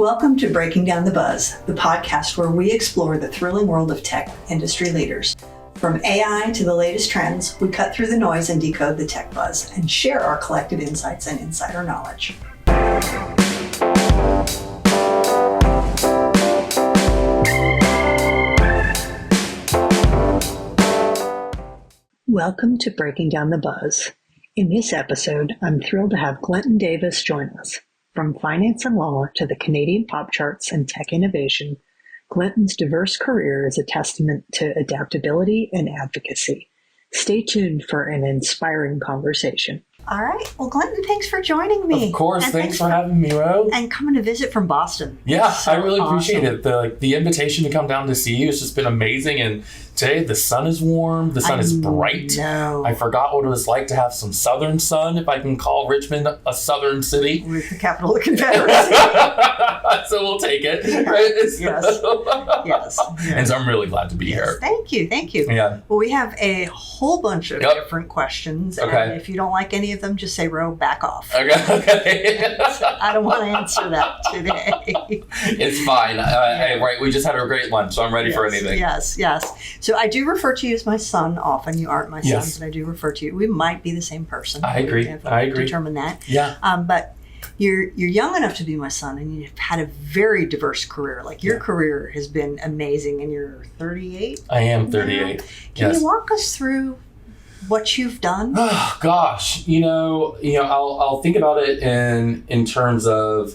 Welcome to Breaking Down the Buzz, the podcast where we explore the thrilling world of tech industry leaders. From AI to the latest trends, we cut through the noise and decode the tech buzz and share our collected insights and insider knowledge. Welcome to Breaking Down the Buzz. In this episode, I'm thrilled to have Glenton Davis join us. From finance and law to the Canadian pop charts and tech innovation, Glenton's diverse career is a testament to adaptability and advocacy. Stay tuned for an inspiring conversation. All right. Well, Glenton, thanks for joining me. Of course. Thanks for having me, Ro. And coming to visit from Boston. Yeah, I really appreciate it. The invitation to come down to see you has just been amazing. And today the sun is warm. The sun is bright. I forgot what it was like to have some southern sun, if I can call Richmond a southern city. With the capital of the Confederacy. So we'll take it. Yes. Right? Yes. And so I'm really glad to be here. Thank you. Yeah. Well, we have a whole bunch of different questions. Okay. And if you don't like any of them, just say, Ro, back off. Okay. So I don't want to answer that today. It's fine. Right. We just had a great lunch, so I'm ready for anything. Yes. So I do refer to you as my son often. You aren't my son, but I do refer to you. We might be the same person. I agree. Determine that. Yeah. But you're young enough to be my son, and you've had a very diverse career. Like your career has been amazing, and you're 38. I am 38. Can you walk us through what you've done? Oh gosh, I'll think about it in terms of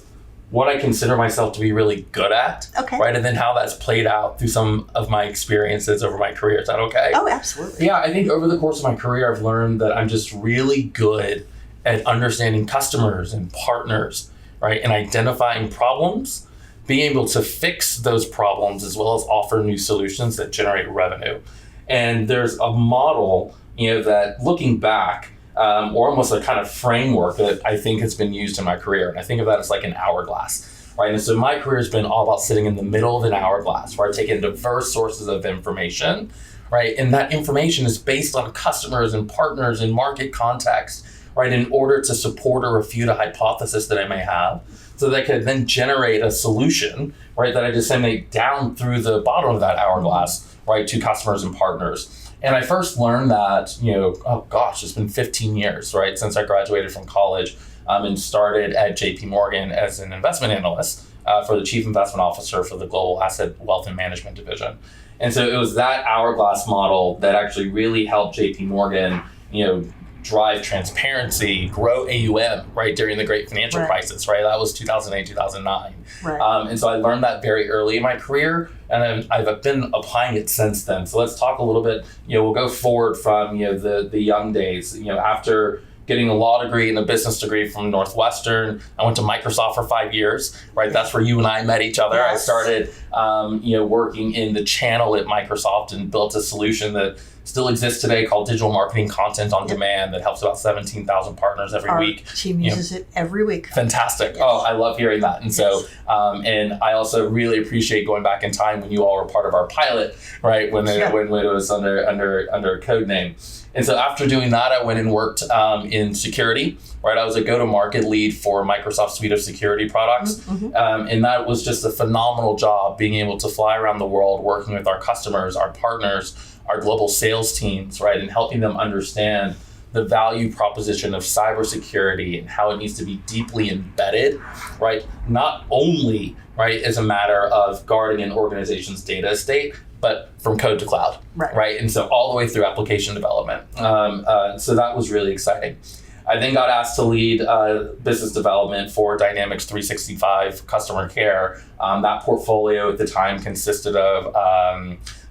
what I consider myself to be really good at. Okay. Right, and then how that's played out through some of my experiences over my career. Is that okay? Oh, absolutely. Yeah, I think over the course of my career, I've learned that I'm just really good at understanding customers and partners, right, and identifying problems, being able to fix those problems as well as offer new solutions that generate revenue. And there's a model, that looking back, or almost a kind of framework that I think has been used in my career. And I think of that as like an hourglass, right? And so my career has been all about sitting in the middle of an hourglass where I take in diverse sources of information, right? And that information is based on customers and partners and market context, right? In order to support or refute a hypothesis that I may have, so that I could then generate a solution, right? That I disseminate down through the bottom of that hourglass, right? To customers and partners. And I first learned that, it's been 15 years, right, since I graduated from college and started at JP Morgan as an investment analyst for the chief investment officer for the global asset wealth and management division. And so it was that hourglass model that actually really helped JP Morgan, drive transparency, grow AUM, right, during the great financial crisis, right? That was 2008, 2009. Right. And so I learned that very early in my career, and I've been applying it since then. So let's talk a little bit, we'll go forward from, the young days, after getting a law degree and a business degree from Northwestern. I went to Microsoft for 5 years, right? That's where you and I met each other. Yes. I started, working in the channel at Microsoft and built a solution that still exists today called Digital Marketing Content on Demand that helps about 17,000 partners every week. Our team uses it every week. Fantastic. Yes. Oh, I love hearing that. And so, and I also really appreciate going back in time when you all were part of our pilot, right? When it was under a code name. And so after doing that, I went and worked in security, right? I was a go-to-market lead for Microsoft's suite of security products. Mm-hmm. And that was just a phenomenal job, being able to fly around the world, working with our customers, our partners, our global sales teams, right? And helping them understand the value proposition of cybersecurity and how it needs to be deeply embedded, right? Not only, right, as a matter of guarding an organization's data estate, but from code to cloud, right? And so all the way through application development. So that was really exciting. I then got asked to lead business development for Dynamics 365 customer care. That portfolio at the time consisted of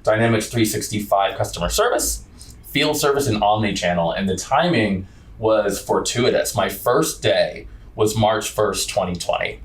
Dynamics 365 customer service, field service, and omnichannel. And the timing was fortuitous. My first day was March 1st, 2020.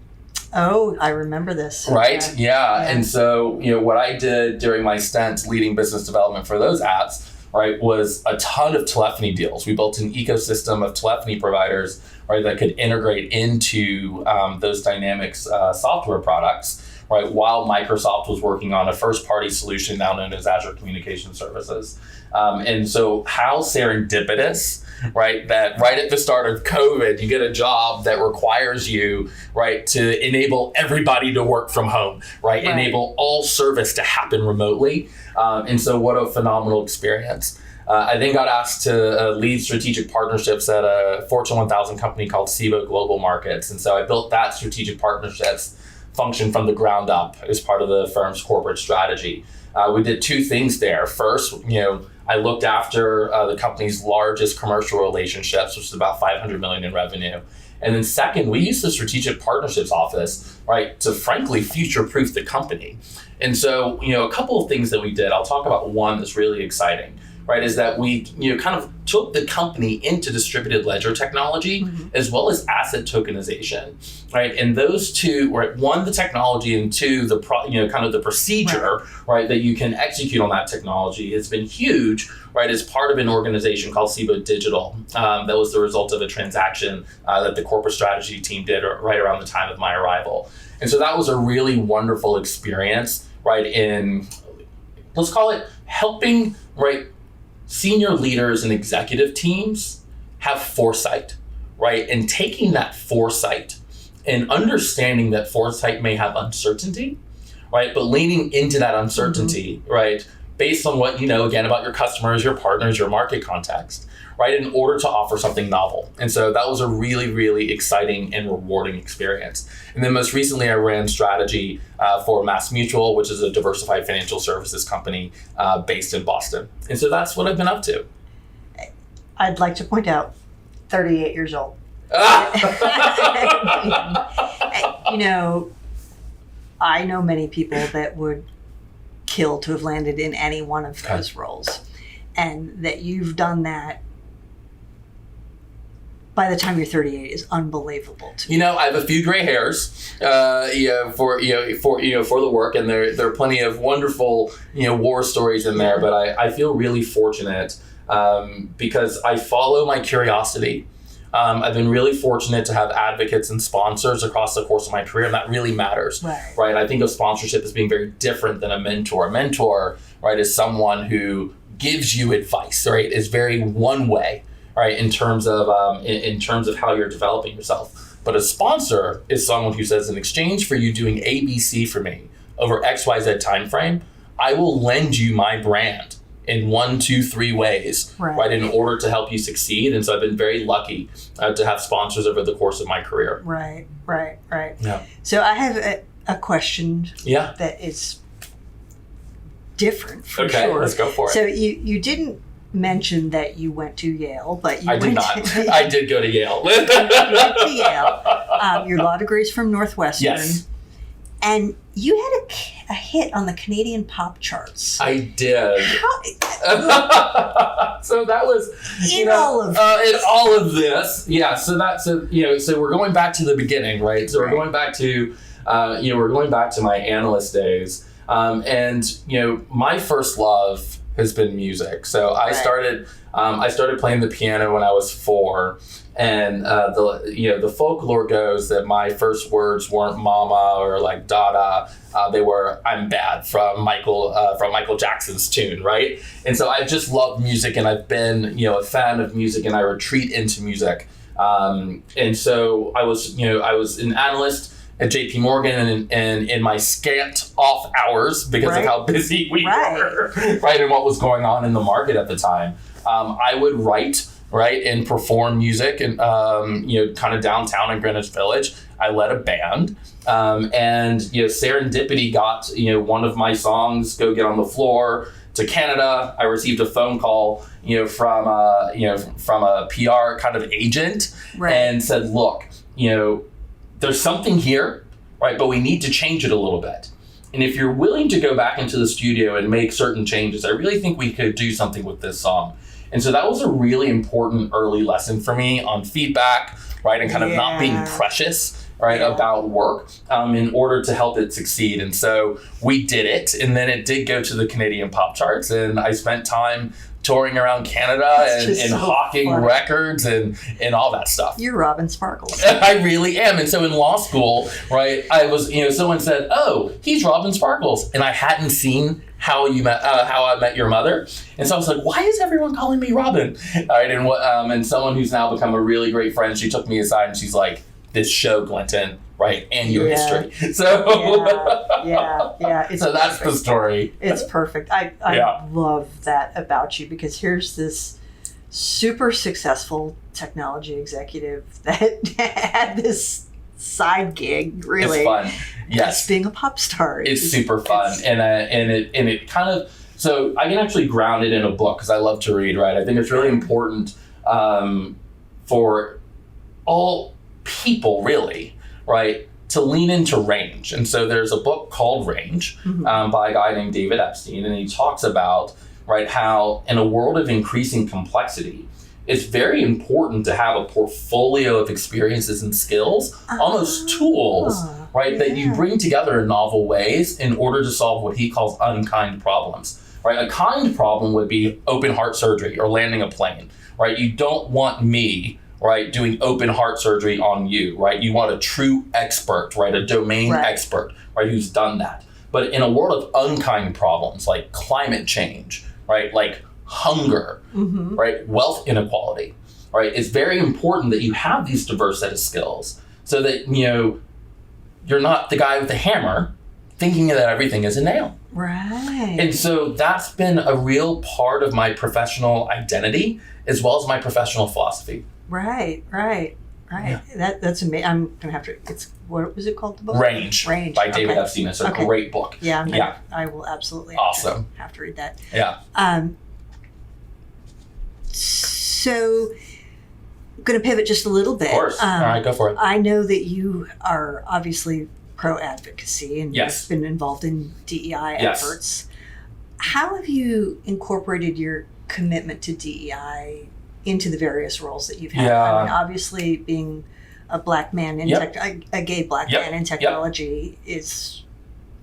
Oh, I remember this. Right? Yeah. And so, what I did during my stint leading business development for those apps, right, was a ton of telephony deals. We built an ecosystem of telephony providers, right, that could integrate into those Dynamics software products, right, while Microsoft was working on a first-party solution now known as Azure Communication Services. And so how serendipitous, right, that right at the start of COVID, you get a job that requires you, right, to enable everybody to work from home, right, enable all service to happen remotely. And so what a phenomenal experience. I then got asked to lead strategic partnerships at a Fortune 1000 company called SIBO Global Markets. And so I built that strategic partnerships function from the ground up as part of the firm's corporate strategy. We did two things there. First, I looked after the company's largest commercial relationships, which is about $500 million in revenue. And then second, we used the strategic partnerships office, right, to frankly future-proof the company. And so, a couple of things that we did, I'll talk about one that's really exciting, right, is that we kind of took the company into distributed ledger technology as well as asset tokenization, right? And those two, right, one, the technology, and two, the kind of the procedure, right, that you can execute on that technology has been huge, right, as part of an organization called SIBO Digital. That was the result of a transaction that the corporate strategy team did right around the time of my arrival. And so that was a really wonderful experience, right, in, let's call it helping, right, senior leaders and executive teams have foresight, right? And taking that foresight and understanding that foresight may have uncertainty, right? But leaning into that uncertainty, right? Based on what you know, again, about your customers, your partners, your market context, right? In order to offer something novel. And so that was a really, really exciting and rewarding experience. And then most recently, I ran strategy for MassMutual, which is a diversified financial services company based in Boston. And so that's what I've been up to. I'd like to point out, 38 years old. I know many people that would kill to have landed in any one of those roles. And that you've done that by the time you're 38 is unbelievable to me. I have a few gray hairs, for the work, and there are plenty of wonderful, war stories in there. But I feel really fortunate because I follow my curiosity. I've been really fortunate to have advocates and sponsors across the course of my career, and that really matters, right? I think of sponsorship as being very different than a mentor. A mentor, right, is someone who gives you advice, right? Is very one way, right, in terms of how you're developing yourself. But a sponsor is someone who says, in exchange for you doing ABC for me over XYZ time frame, I will lend you my brand in 1, 2, 3 ways, right, in order to help you succeed. And so I've been very lucky to have sponsors over the course of my career. Right. Yeah. So I have a question that is different for sure. Okay, let's go for it. So you didn't mention that you went to Yale, but you I did not. I did go to Yale. You went to Yale. Your law degree is from Northwestern. Yes. And you had a hit on the Canadian pop charts. I did. So that was in all of this. Yeah. So we're going back to the beginning, right? So we're going back to my analyst days, and my first love has been music. So I started playing the piano when I was 4. And the folklore goes that my first words weren't "mama" or like "dada." They were "I'm bad" from Michael Jackson's tune, right? And so I just love music, and I've been a fan of music, and I retreat into music. And so I was an analyst at JP Morgan, and in my scant off hours because of how busy we were, right, and what was going on in the market at the time, I would write, right, and perform music and kind of downtown in Greenwich Village. I led a band, and serendipity got one of my songs, "Go Get on the Floor," to Canada. I received a phone call from a PR kind of agent, and said, "Look, there's something here, right, but we need to change it a little bit. And if you're willing to go back into the studio and make certain changes, I really think we could do something with this song." And so that was a really important early lesson for me on feedback, right, and kind of not being precious, right, about work in order to help it succeed. And so we did it, and then it did go to the Canadian pop charts, and I spent time touring around Canada and so hawking funny. records and all that stuff. You're Robin Sparkles. I really am. And so in law school, right, I was, someone said, "Oh, he's Robin Sparkles," and I hadn't seen How I Met Your Mother, and so I was like, "Why is everyone calling me Robin?" All right, and someone who's now become a really great friend, she took me aside and she's like, "This show, Glenton, right, and your history." So yeah. So that's the story. It's perfect. I love that about you, because here's this super successful technology executive that had this side gig, really. It's fun. Yes. Being a pop star. It's super fun. And it kind of, so I can actually ground it in a book because I love to read, right? I think it's really important for all people, really, right, to lean into range. And so there's a book called Range by a guy named David Epstein, and he talks about, right, how in a world of increasing complexity, it's very important to have a portfolio of experiences and skills, almost tools, right, that you bring together in novel ways in order to solve what he calls unkind problems, right? A kind problem would be open heart surgery or landing a plane, right? You don't want me, right, doing open heart surgery on you, right? You want a true expert, right, a domain expert, right, who's done that. But in a world of unkind problems like climate change, right, like hunger, right, wealth inequality, right, it's very important that you have these diverse set of skills so that, you're not the guy with the hammer thinking that everything is a nail. Right. And so that's been a real part of my professional identity as well as my professional philosophy. Right. Yeah. That's amazing. I'm going to have to, what was it called, the book? Range by David Epstein. It's a great book. Yeah. I will absolutely have to read that. Yeah. So I'm going to pivot just a little bit. Of course. All right, go for it. I know that you are obviously pro-advocacy and you've been involved in DEI efforts. How have you incorporated your commitment to DEI into the various roles that you've had? Yeah. I mean, obviously being a black man in a gay black man in technology is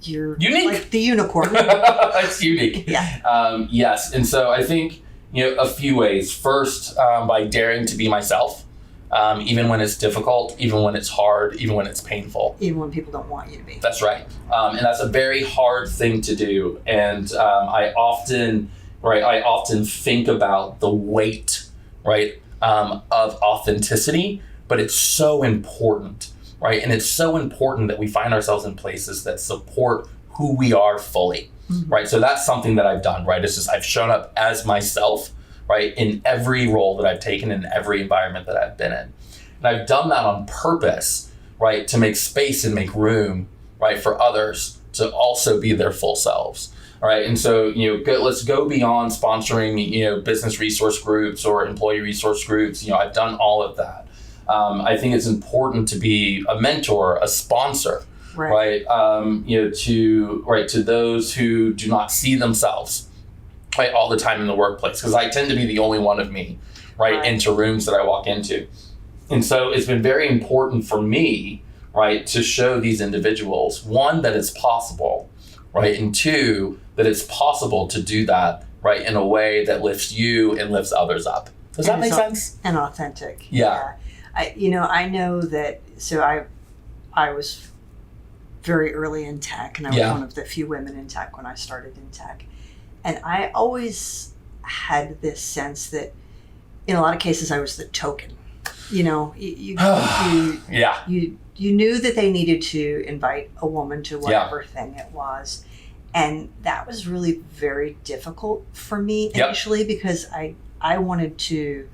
you're unique. Like the unicorn. It's unique. Yeah. Yes. And so I think, a few ways. First, by daring to be myself, even when it's difficult, even when it's hard, even when it's painful. Even when people don't want you to be. That's right. And that's a very hard thing to do. And I often think about the weight, right, of authenticity, but it's so important, right? And it's so important that we find ourselves in places that support who we are fully. Right. So that's something that I've done, right? It's just I've shown up as myself, right, in every role that I've taken, in every environment that I've been in. And I've done that on purpose, right, to make space and make room, right, for others to also be their full selves. All right. And so, let's go beyond sponsoring, business resource groups or employee resource groups. I've done all of that. I think it's important to be a mentor, a sponsor. Right. To those who do not see themselves, right, all the time in the workplace, because I tend to be the only one of me, right, into rooms that I walk into. And so it's been very important for me, right, to show these individuals, one, that it's possible, right, and two, that it's possible to do that, right, in a way that lifts you and lifts others up. Does that make sense? And authentic. Yeah. I know that, so I was very early in tech, and I was one of the few women in tech when I started in tech. And I always had this sense that in a lot of cases I was the token. You knew that they needed to invite a woman to whatever thing it was. And that was really very difficult for me initially because I wanted to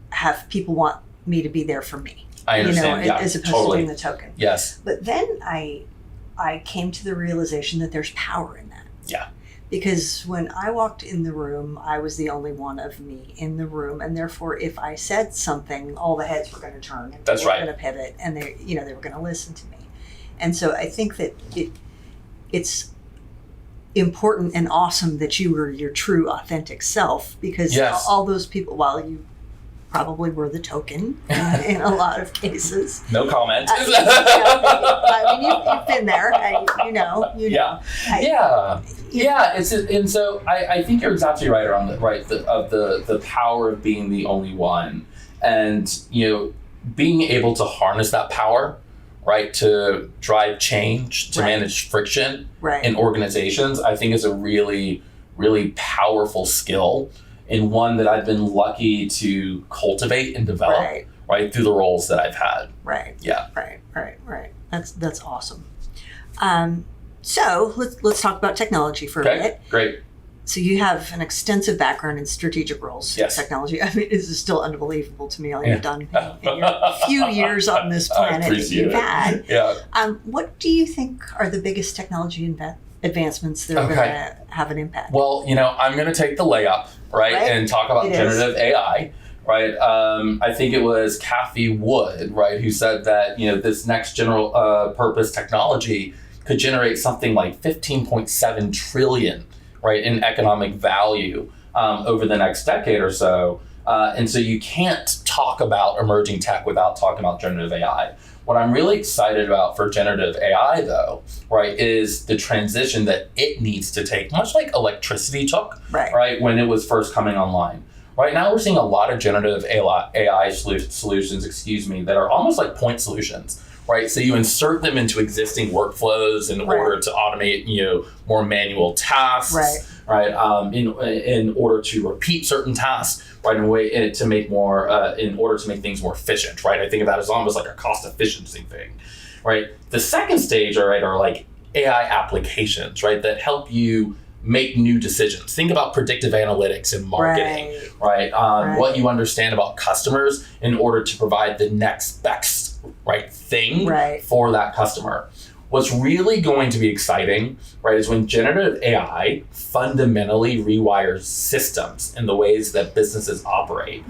have people want me to be there for me. I understand. As opposed to being the token. Yes. But then I came to the realization that there's power in that. Yeah. Because when I walked in the room, I was the only one of me in the room, and therefore, if I said something, all the heads were going to turn, and they were going to pivot, and they were going to listen to me. And so I think that it's important and awesome that you were your true, authentic self, because all those people, while you probably were the token in a lot of cases. No comment. I mean, you've been there. You know. And so I think you're exactly right around the power of being the only one, and being able to harness that power, right, to drive change, to manage friction in organizations. I think is a really, really powerful skill, and one that I've been lucky to cultivate and develop, right, through the roles that I've had. Right. Yeah. Right. That's awesome. So let's talk about technology for a minute. Great. So you have an extensive background in strategic roles in technology. I mean, this is still unbelievable to me all you've done in your few years on this planet that you've had. Yeah. What do you think are the biggest technology advancements that are going to have an impact? Well, I'm going to take the layup, right, and talk about generative AI. Right. I think it was Cathie Wood, right, who said that, this next general purpose technology could generate something like 15.7 trillion, right, in economic value over the next decade or so. And so you can't talk about emerging tech without talking about generative AI. What I'm really excited about for generative AI, though, right, is the transition that it needs to take, much like electricity took, right, when it was first coming online. Right now, we're seeing a lot of generative AI solutions, that are almost like point solutions, right? So you insert them into existing workflows in order to automate, more manual tasks, right? In order to repeat certain tasks, right? In order to make things more efficient, right? I think of that as almost like a cost efficiency thing, right? The second stage, are like AI applications, right? That help you make new decisions. Think about predictive analytics in marketing, right? What you understand about customers in order to provide the next best thing for that customer. What's really going to be exciting, right, is when generative AI fundamentally rewires systems in the ways that businesses operate.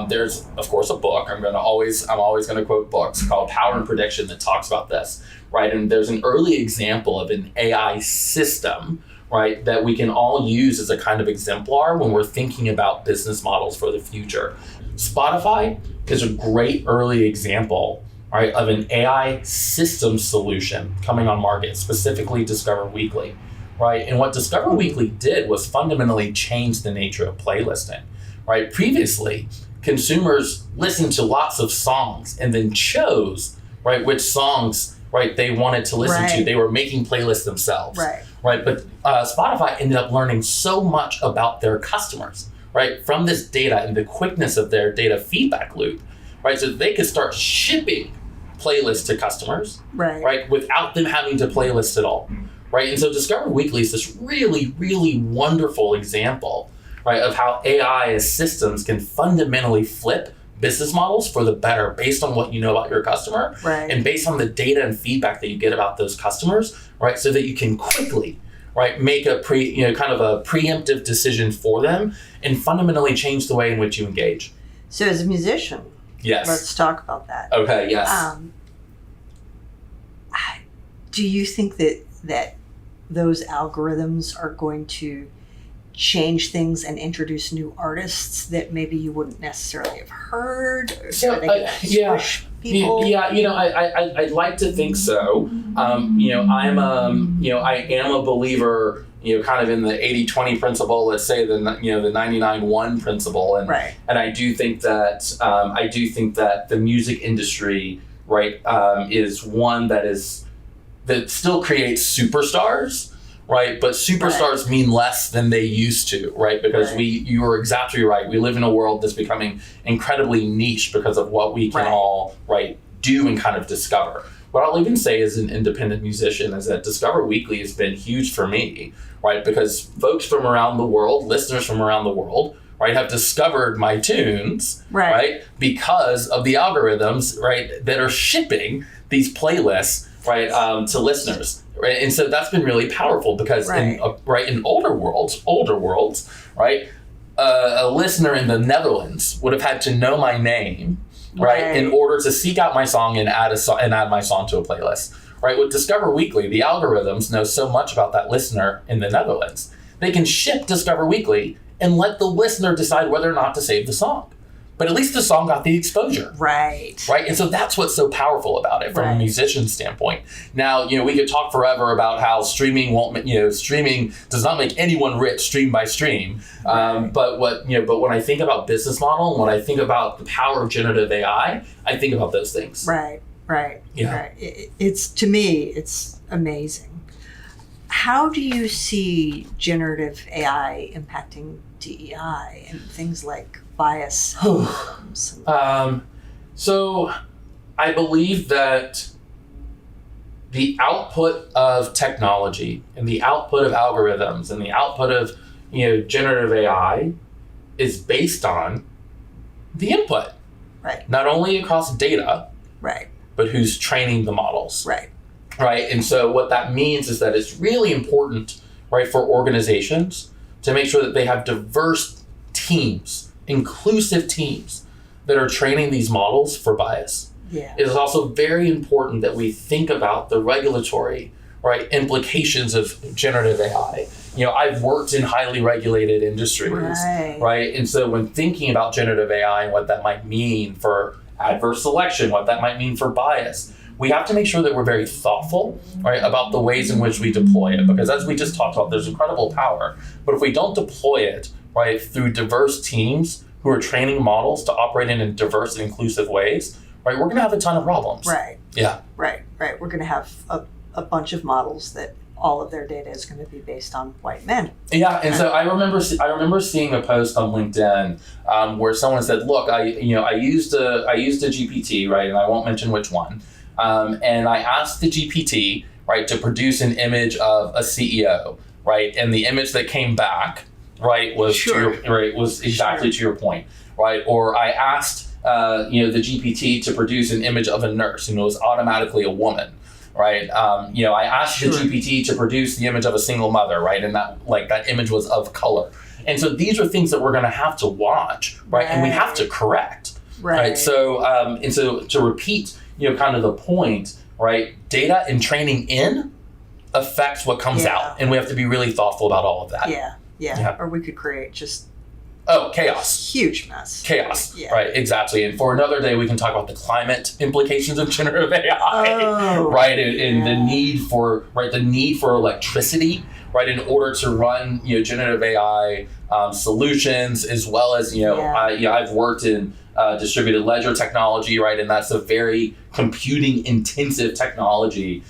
There's, of course, a book. I'm always going to quote books called Power and Prediction that talks about this, right? And there's an early example of an AI system, right, that we can all use as a kind of exemplar when we're thinking about business models for the future. Spotify is a great early example, right, of an AI system solution coming on market, specifically Discover Weekly, right? And what Discover Weekly did was fundamentally change the nature of playlisting, right? Previously, consumers listened to lots of songs and then chose, right, which songs, right, they wanted to listen to. They were making playlists themselves, right? But Spotify ended up learning so much about their customers, right, from this data and the quickness of their data feedback loop, right, so that they could start shipping playlists to customers, right, without them having to playlist at all, right? And so Discover Weekly is this really, really wonderful example, right, of how AI as systems can fundamentally flip business models for the better based on what you know about your customer and based on the data and feedback that you get about those customers, right, so that you can quickly, right, make a kind of a preemptive decision for them and fundamentally change the way in which you engage. So as a musician, let's talk about that. Okay, yes. Do you think that those algorithms are going to change things and introduce new artists that maybe you wouldn't necessarily have heard? So, people? I'd like to think so. I am a believer, kind of in the 80-20 principle, let's say the 99-1 principle. And I do think that the music industry, right, is one that still creates superstars, right? But superstars mean less than they used to, right? Because you are exactly right. We live in a world that's becoming incredibly niche because of what we can all, do and kind of discover. What I'll even say as an independent musician is that Discover Weekly has been huge for me, right? Because folks from around the world, listeners from around the world, right, have discovered my tunes, right? Because of the algorithms, right, that are shipping these playlists, right, to listeners. Right, and so that's been really powerful because in older worlds, right, a listener in the Netherlands would have had to know my name, right, in order to seek out my song and add my song to a playlist. Right, with Discover Weekly, the algorithms know so much about that listener in the Netherlands. They can ship Discover Weekly and let the listener decide whether or not to save the song. but at least the song got the exposure. Right. Right. And so that's what's so powerful about it from a musician standpoint. Now, we could talk forever about how streaming streaming does not make anyone rich stream by stream. But when I think about business model and when I think about the power of generative AI, I think about those things. Right. Yeah. Right. It's, to me, it's amazing. How do you see generative AI impacting DEI and things like bias? So I believe that the output of technology and the output of algorithms and the output of generative AI is based on the input. Right. Not only across data, right, but who's training the models. Right. Right. And so what that means is that it's really important, right, for organizations to make sure that they have diverse teams, inclusive teams that are training these models for bias. Yeah. It is also very important that we think about the regulatory, right, implications of generative AI. I've worked in highly regulated industries, right? And so when thinking about generative AI and what that might mean for adverse selection, what that might mean for bias, we have to make sure that we're very thoughtful, right, about the ways in which we deploy it. Because as we just talked about, there's incredible power. But if we don't deploy it, right, through diverse teams who are training models to operate in diverse and inclusive ways, right, we're going to have a ton of problems. Right. Yeah. Right. We're going to have a bunch of models that all of their data is going to be based on white men. Yeah, and so I remember seeing a post on LinkedIn where someone said, "Look, I used a GPT, right, and I won't mention which one, and I asked the GPT, right, to produce an image of a CEO, right, and the image that came back, right, was was exactly to your point, right, or I asked the GPT to produce an image of a nurse, and it was automatically a woman." Right. I asked the GPT to produce the image of a single mother, right? And that image was of color. And so these are things that we're going to have to watch, right? And we have to correct, right? So, and so to repeat, kind of the point, right? Data and training in affects what comes out. And we have to be really thoughtful about all of that. Yeah. Or we could create just chaos. Huge mess. Chaos. Yeah. Right, exactly. And for another day, we can talk about the climate implications of generative AI, right? And the need for electricity, right, in order to run, generative AI solutions, as well as, I've worked in distributed ledger technology, right? And that's a very computing intensive technology.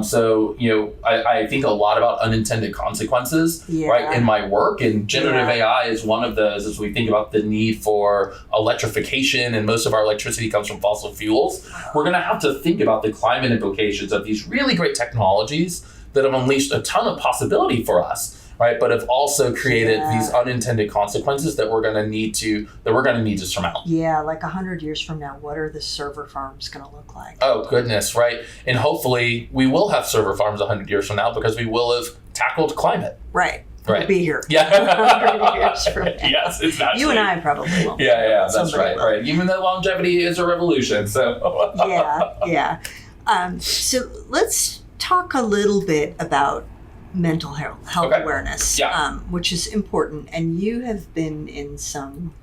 So, I think a lot about unintended consequences, right, in my work, and generative AI is one of those as we think about the need for electrification, and most of our electricity comes from fossil fuels. We're going to have to think about the climate implications of these really great technologies that have unleashed a ton of possibility for us, right, but have also created these unintended consequences that we're going to need to surmount. Yeah, like 100 years from now, what are the server farms going to look like? Oh, goodness, right. And hopefully we will have server farms 100 years from now because we will have tackled climate. Right. We'll be here. Yeah. 100 years from now. Yes, it's naturally. You and I probably won't. Yeah, that's right. Will. Right. Even though longevity is a revolution, so. Yeah. So let's talk a little bit about mental health awareness, which is important. And you have been in some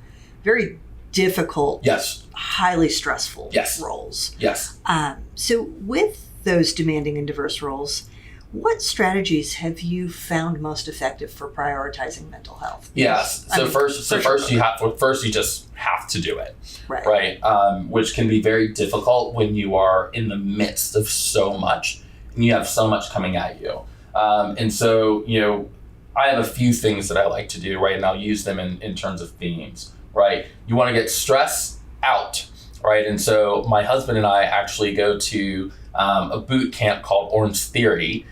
very difficult, highly stressful roles. Yes. So with those demanding and diverse roles, what strategies have you found most effective for prioritizing mental health? Yes. First you just have to do it. Right. Which can be very difficult when you are in the midst of so much and you have so much coming at you. And so, I have a few things that I like to do, right? And I'll use them in terms of themes, right? You want to get stress out, right? And so my husband and I actually go to a boot camp called Orange Theory.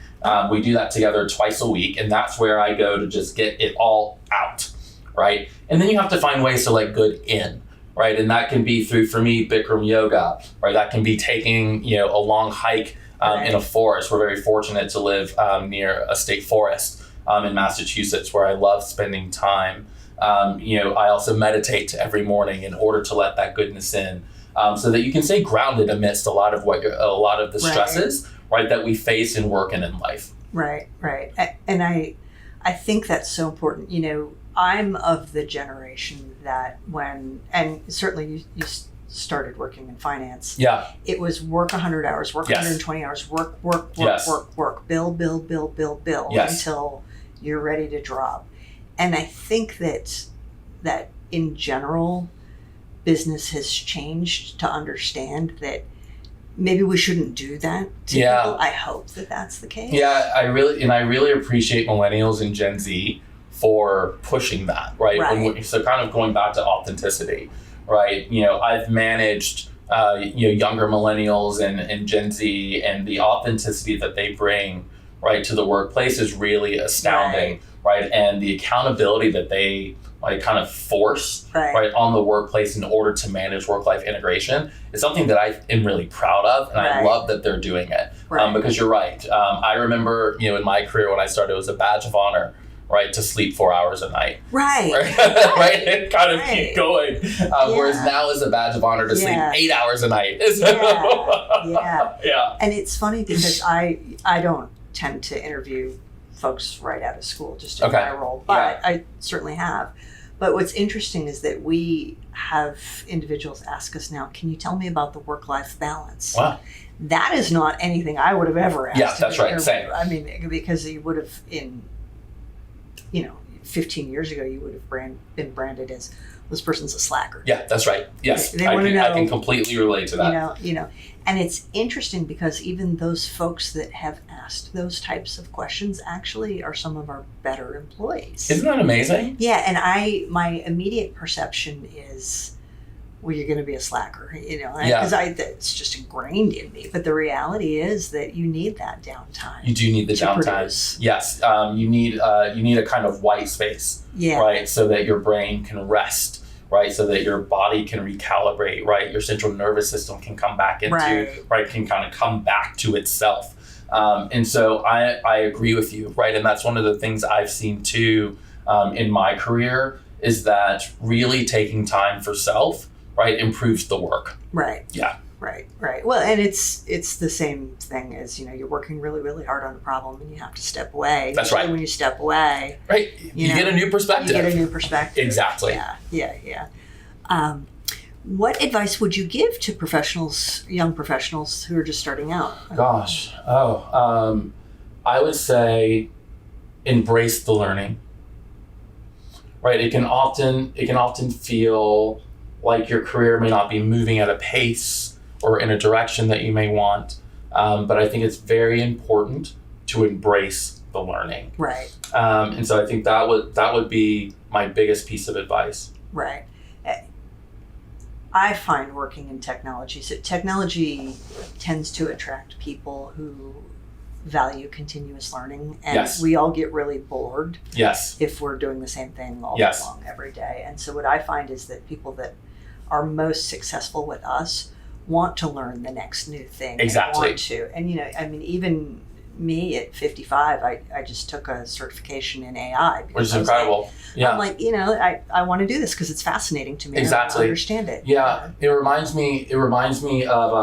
We do that together twice a week, and that's where I go to just get it all out, right? And then you have to find ways to let good in, right? And that can be through, for me, Bikram yoga, right? That can be taking, a long hike in a forest. We're very fortunate to live near a state forest in Massachusetts, where I love spending time. I also meditate every morning in order to let that goodness in, so that you can stay grounded amidst a lot of the stresses, right, that we face in work and in life. Right. And I think that's so important. I'm of the generation that and certainly you started working in finance. Yeah. It was work 100 hours, work 120 hours, work, bill until you're ready to drop. And I think that in general, business has changed to understand that maybe we shouldn't do that to people. I hope that that's the case. Yeah, I really appreciate millennials and Gen Z for pushing that, right? So kind of going back to authenticity, right? I've managed younger millennials and Gen Z, and the authenticity that they bring, right, to the workplace is really astounding, right? And the accountability that they kind of force right on the workplace in order to manage work-life integration is something that I am really proud of, and I love that they're doing it. Because you're right. I remember, in my career when I started, it was a badge of honor, right, to sleep 4 hours a night. Right. And kind of keep going. Whereas now is a badge of honor to sleep 8 hours a night. Yeah. And it's funny because I don't tend to interview folks right out of school, just in my role, but I certainly have. But what's interesting is that we have individuals ask us now, can you tell me about the work-life balance? Wow. That is not anything I would have ever asked. Yeah, that's right. Same. I mean, because you would have 15 years ago, you would have been branded as, this person's a slacker. Yeah, that's right. Yes, they want to know. I can completely relate to that. And it's interesting because even those folks that have asked those types of questions actually are some of our better employees. Isn't that amazing? Yeah, and my immediate perception is, well, you're going to be a slacker, because it's just ingrained in me. But the reality is that you need that downtime. You do need the downtime. Produce. Yes, you need a kind of white space, right, so that your brain can rest. Right, so that your body can recalibrate, right? Your central nervous system can come back into, can kind of come back to itself. And so I agree with you, right? And that's one of the things I've seen too in my career is that really taking time for self, right, improves the work. Right. Yeah. Right. Well, and it's the same thing as, you're working really, really hard on a problem and you have to step away. That's right. When you step away. Right. You get a new perspective. Exactly. Yeah. What advice would you give to young professionals who are just starting out? Gosh. I would say embrace the learning. Right. It can often feel like your career may not be moving at a pace or in a direction that you may want. But I think it's very important to embrace the learning. Right. And so I think that would be my biggest piece of advice. Right. I find working in technology technology tends to attract people who value continuous learning, and we all get really bored if we're doing the same thing all day long every day. And so what I find is that people that are most successful with us want to learn the next new thing. Exactly. And even me at 55, I just took a certification in AI. Which is incredible. I'm like, I want to do this because it's fascinating to me. Exactly. I understand it. Yeah. It reminds me of,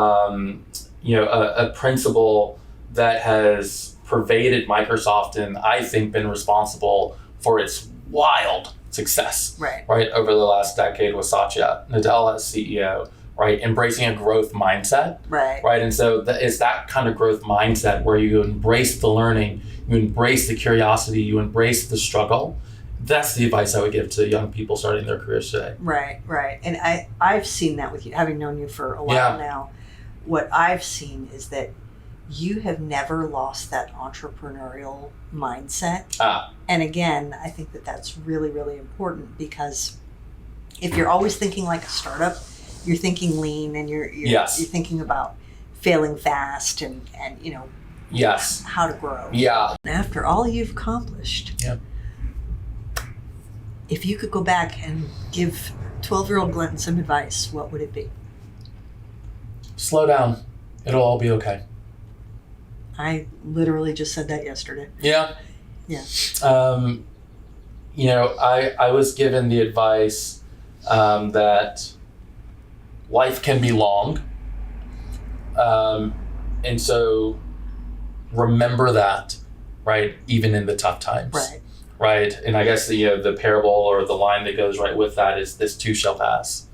a principle that has pervaded Microsoft and I think been responsible for its wild success. Right. Over the last decade with Satya Nadella as CEO. Right, embracing a growth mindset. Right, and so it's that kind of growth mindset where you embrace the learning, you embrace the curiosity, you embrace the struggle. That's the advice I would give to young people starting their careers today. Right, and I've seen that with you, having known you for a while now. What I've seen is that you have never lost that entrepreneurial mindset. And again, I think that that's really, really important because if you're always thinking like a startup, you're thinking lean and you're thinking about failing fast and how to grow. Yeah. After all you've accomplished, if you could go back and give 12-year-old Glenton some advice, what would it be? Slow down. It'll all be okay. I literally just said that yesterday. Yeah. I was given the advice that life can be long. And so remember that, right? Even in the tough times. right? And I guess the parable or the line that goes right with that is this too shall pass.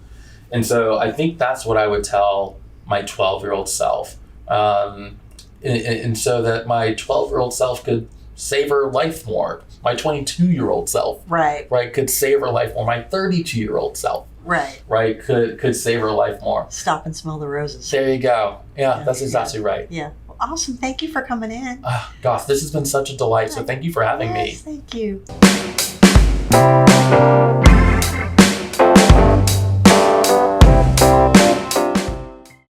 And so I think that's what I would tell my 12-year-old self. And so that my 12-year-old self could savor life more. My 22-year-old self, right, could savor life more. My 32-year-old self, right, could savor life more. Stop and smell the roses. There you go. Yeah, that's exactly right. Yeah. Well, awesome. Thank you for coming in. Gosh, this has been such a delight. So thank you for having me. Thank you.